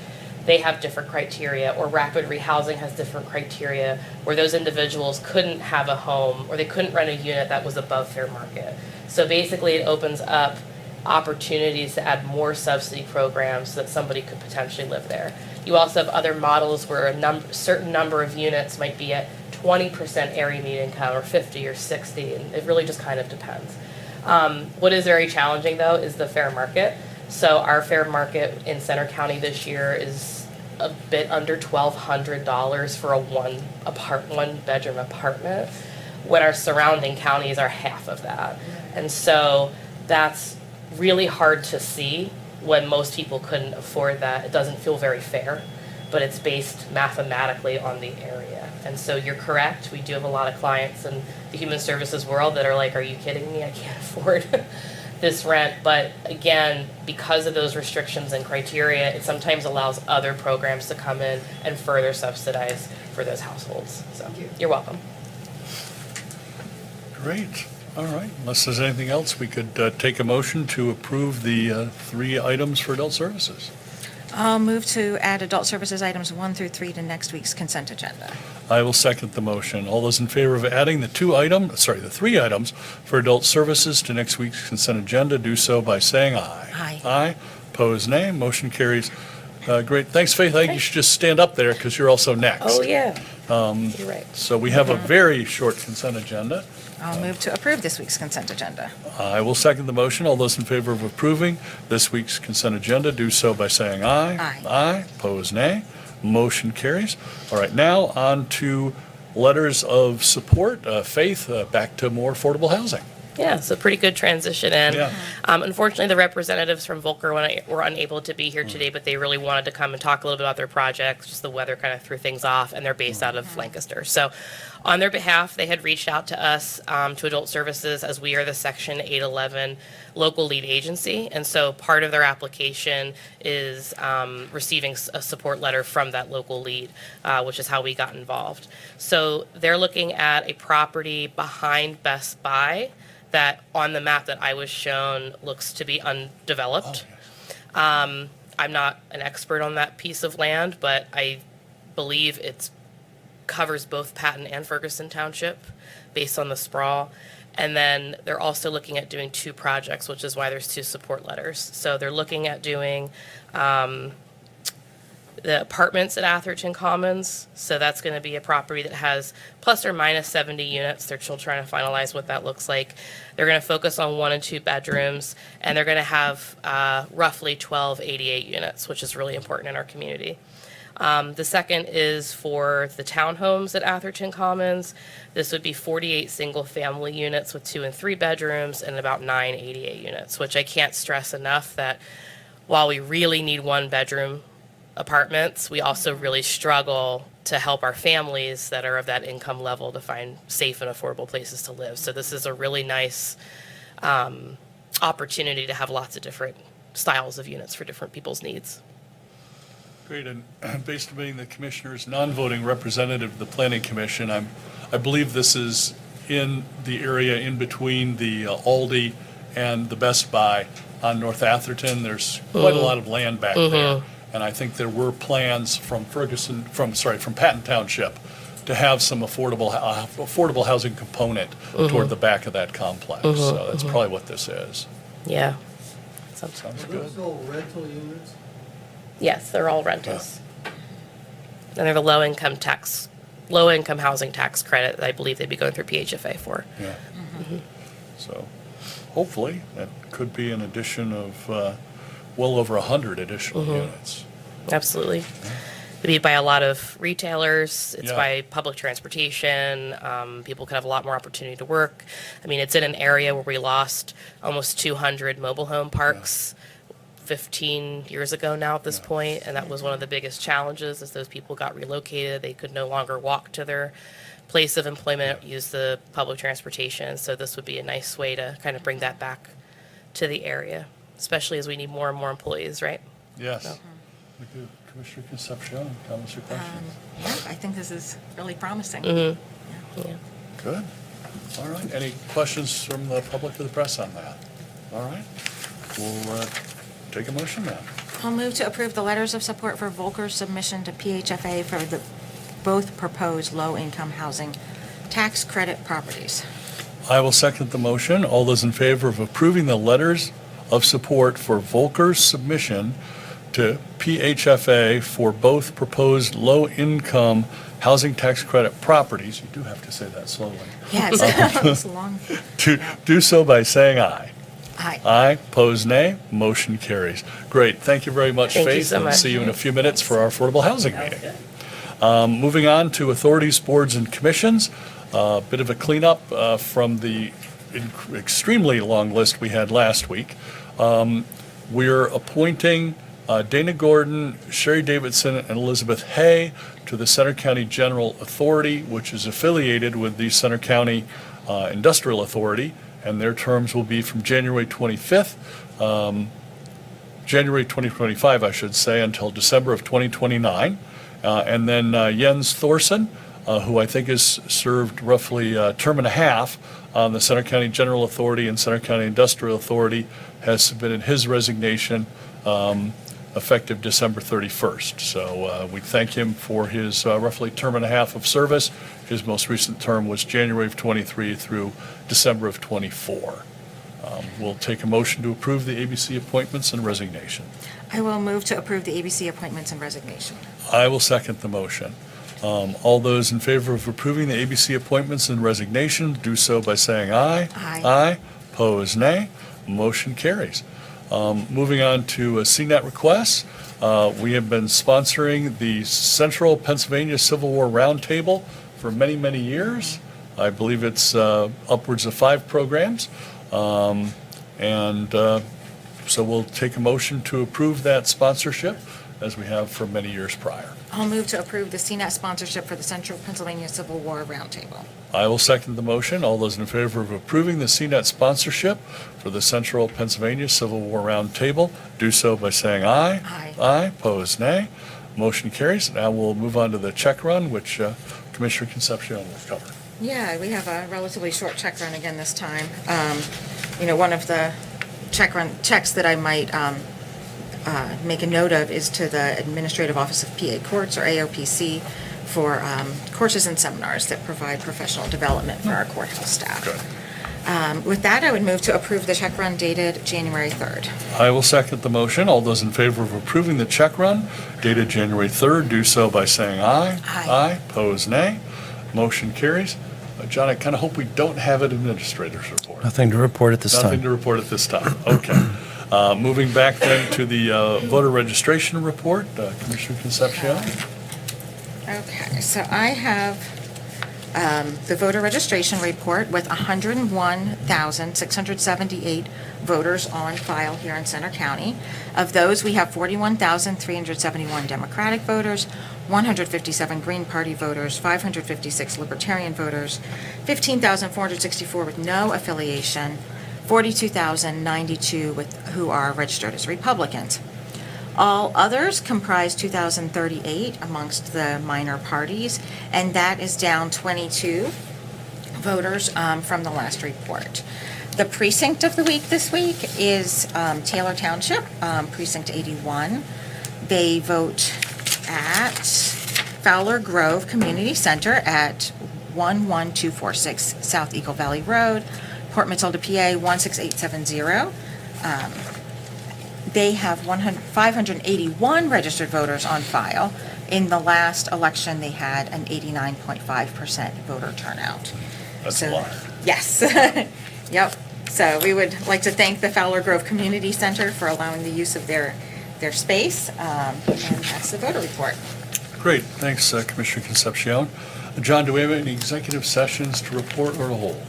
They have different criteria, or rapid rehousing has different criteria where those individuals couldn't have a home or they couldn't rent a unit that was above fair market. So basically it opens up opportunities to add more subsidy programs so that somebody could potentially live there. You also have other models where a certain number of units might be at 20% area median income or 50 or 60, and it really just kind of depends. What is very challenging though is the fair market. So our fair market in Center County this year is a bit under $1,200 for a one bedroom apartment, when our surrounding counties are half of that. And so that's really hard to see when most people couldn't afford that. It doesn't feel very fair, but it's based mathematically on the area. And so you're correct, we do have a lot of clients in the human services world that are like, are you kidding me? I can't afford this rent. But again, because of those restrictions and criteria, it sometimes allows other programs to come in and further subsidize for those households. So you're welcome. Great. All right. Unless there's anything else, we could take a motion to approve the 3 items for adult services. I'll move to add adult services items 1 through 3 to next week's consent agenda. I will second the motion. All those in favor of adding the 3 items for adult services to next week's consent agenda, do so by saying aye. Aye. Aye. Opposed, nay. Motion carries. Great. Thanks, Faith. I think you should just stand up there because you're also next. Oh, yeah. You're right. So we have a very short consent agenda. I'll move to approve this week's consent agenda. I will second the motion. All those in favor of approving this week's consent agenda, do so by saying aye. Aye. Aye, pose nay. Motion carries. All right, now on to letters of support. Faith, back to more affordable housing. Yeah, it's a pretty good transition. And Yeah. unfortunately, the representatives from Volker were unable to be here today, but they really wanted to come and talk a little bit about their projects. Just the weather kind of threw things off, and they're based out of Lancaster. So on their behalf, they had reached out to us, to Adult Services, as we are the Section 811 local lead agency. And so part of their application is receiving a support letter from that local lead, which is how we got involved. So they're looking at a property behind Best Buy that on the map that I was shown looks to be undeveloped. I'm not an expert on that piece of land, but I believe it covers both Patton and Ferguson Township based on the sprawl. And then they're also looking at doing two projects, which is why there's two support letters. So they're looking at doing the apartments at Atherton Commons. So that's going to be a property that has plus or minus 70 units. They're still trying to finalize what that looks like. They're going to focus on 1 and 2 bedrooms, and they're going to have roughly 1288 units, which is really important in our community. The second is for the townhomes at Atherton Commons. This would be 48 single-family units with 2 and 3 bedrooms and about 988 units, which I can't stress enough that while we really need 1-bedroom apartments, we also really struggle to help our families that are of that income level to find safe and affordable places to live. So this is a really nice opportunity to have lots of different styles of units for different people's needs. Great, and based on being the commissioner's non-voting representative of the Planning Commission, I believe this is in the area in between the Aldi and the Best Buy on North Atherton. There's quite a lot of land back there. And I think there were plans from Patton Township to have some affordable housing component toward the back of that complex. So that's probably what this is. Yeah. Sounds Are good. those all rental units? Yes, they're all rentals. And they're the low-income housing tax credit that I believe they'd be going through PHFA for. Yeah. So hopefully that could be an addition of well over 100 additional units. Absolutely. It'd be by a lot of retailers. It's Yeah. by public transportation. People could have a lot more opportunity to work. I mean, it's in an area where we lost almost 200 mobile home parks 15 years ago now at this point, and that was one of the biggest challenges as those people got relocated. They could no longer walk to their place of employment, use the public transportation. So this would be a nice way to kind of bring that back to the area, especially as we need more and more employees, right? Yes. So. We do. Commissioner Concepcion, comments or questions? Yeah, I think this is really promising. Yeah. Good. All right. Any questions from the public or the press on that? All right. We'll take a motion then. I'll move to approve the letters of support for Volker's submission to PHFA for the both proposed low-income housing tax credit properties. I will second the motion. All those in favor of approving the letters of support for Volker's submission to PHFA for both proposed low-income housing tax credit properties, you do have to say that slowly, Yeah, it's long. do so by saying aye. Aye. Aye, pose nay, motion carries. Great, thank you very much, Thank you Faith. so And much. see you in a few minutes for our affordable housing meeting. Moving on to authorities, boards, and commissions. Bit of a cleanup from the extremely long list we had last week. We're appointing Dana Gordon, Sherry Davidson, and Elizabeth Hay to the Center County General Authority, which is affiliated with the Center County Industrial Authority, and their terms will be from January 25th, January 2025, I should say, until December of 2029. And then Jens Thorson, who I think has served roughly a term and a half on the Center County General Authority and Center County Industrial Authority, has submitted his resignation effective December 31st. So we thank him for his roughly term and a half of service. His most recent term was January of 23 through December of 24. We'll take a motion to approve the ABC appointments and resignation. I will move to approve the ABC appointments and resignation. I will second the motion. All those in favor of approving the ABC appointments and resignations, do so by saying aye. Aye. Aye. Opposed, nay. Motion carries. Moving on to CNET requests. We have been sponsoring the Central Pennsylvania Civil War Roundtable for many, many years. I believe it's upwards of 5 programs. So we'll take a motion to approve that sponsorship as we have for many years prior. I'll move to approve the CNET sponsorship for the Central Pennsylvania Civil War Roundtable. I will second the motion. All those in favor of approving the CNET sponsorship for the Central Pennsylvania Civil War Roundtable, do so by saying aye. Aye. Aye. Opposed, nay. Motion carries. Now we'll move on to the check run, which Commissioner Concepcion will cover. Yeah, we have a relatively short check run again this time. One of the checks that I might make a note of is to the Administrative Office of PA Courts, or AOPC, for courses and seminars that provide professional development for our courthouse staff. With that, I would move to approve the check run dated January 3rd. I will second the motion. All those in favor of approving the check run dated January 3rd, do so by saying aye. Aye. Aye. Opposed, nay. Motion carries. John, I kind of hope we don't have an administrator's report. Nothing to report at this Nothing to report at this time. Okay. Moving back then to the voter registration report, Commissioner Concepcion. Okay, so I have the voter registration report with 101,678 voters on file here in Center County. Of those, we have 41,371 Democratic voters, 157 Green Party voters, 556 Libertarian voters, 15,464 with no affiliation, 42,092 who are registered as Republicans. All others comprise 2,038 amongst the minor parties, and that is down 22 voters from the last report. The precinct of the week this week is Taylor Township, Precinct 81. They vote at Fowler Grove Community Center at 11246 South Eagle Valley Road, Port Matilda, PA 16870. They have 581 registered voters on file. In the last election, they had an 89.5% voter turnout. That's a lot. Yes. Yep. So we would like to thank the Fowler Grove Community Center for allowing the use of their space. And that's the voter report. Great. Thanks, Commissioner Concepcion. John, do we have any executive sessions to report or to hold?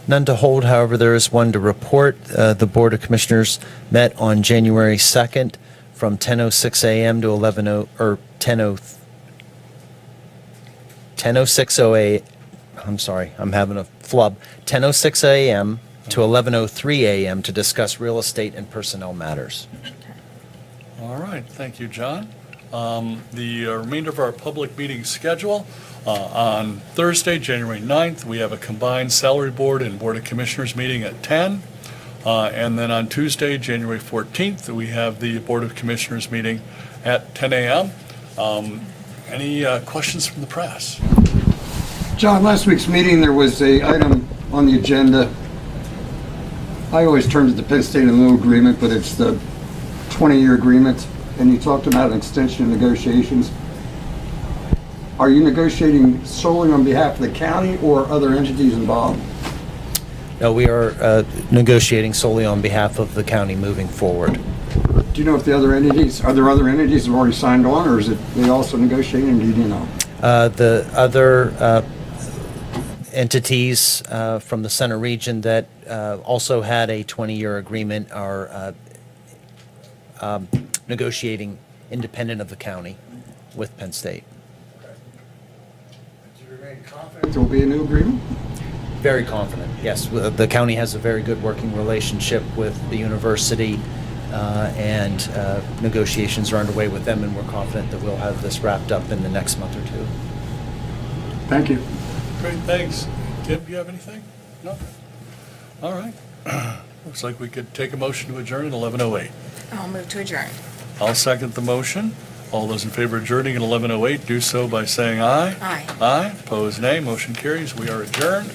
None to hold, however, there is one to report. The Board of Commissioners met on January 2nd from 10:06 a.m. to 10:06 a.m. I'm sorry, I'm having a flub. 10:06 a.m. to 11:03 a.m. to discuss real estate and personnel matters. All right. Thank you, John. The remainder of our public meeting schedule. On Thursday, January 9th, we have a combined Salary Board and Board of Commissioners meeting at 10. And then on Tuesday, January 14th, we have the Board of Commissioners meeting at 10 a.m. Any questions from the press? John, last week's meeting, there was a item on the agenda. I always turn to the Penn State and Little agreement, but it's the 20-year agreement, and you talked about an extension of negotiations. Are you negotiating solely on behalf of the county or other entities involved? No, we are negotiating solely on behalf of the county moving forward. Do you know if the other entities, are there other entities that have already signed on, or is it they also negotiating, do you know? The other entities from the center region that also had a 20-year agreement are negotiating independent of the county with Penn State. There will be a new agreement? Very confident, yes. The county has a very good working relationship with the university, and negotiations are underway with them, and we're confident that we'll have this wrapped up in the next month or two. Thank you. Great, thanks. Tim, do you have anything? No? All right. Looks like we could take a motion to adjourn at 11:08. I'll move to adjourn. I'll second the motion. All those in favor of adjourning at 11:08, do so by saying aye. Aye. Aye. Opposed, nay. Motion carries. We are adjourned.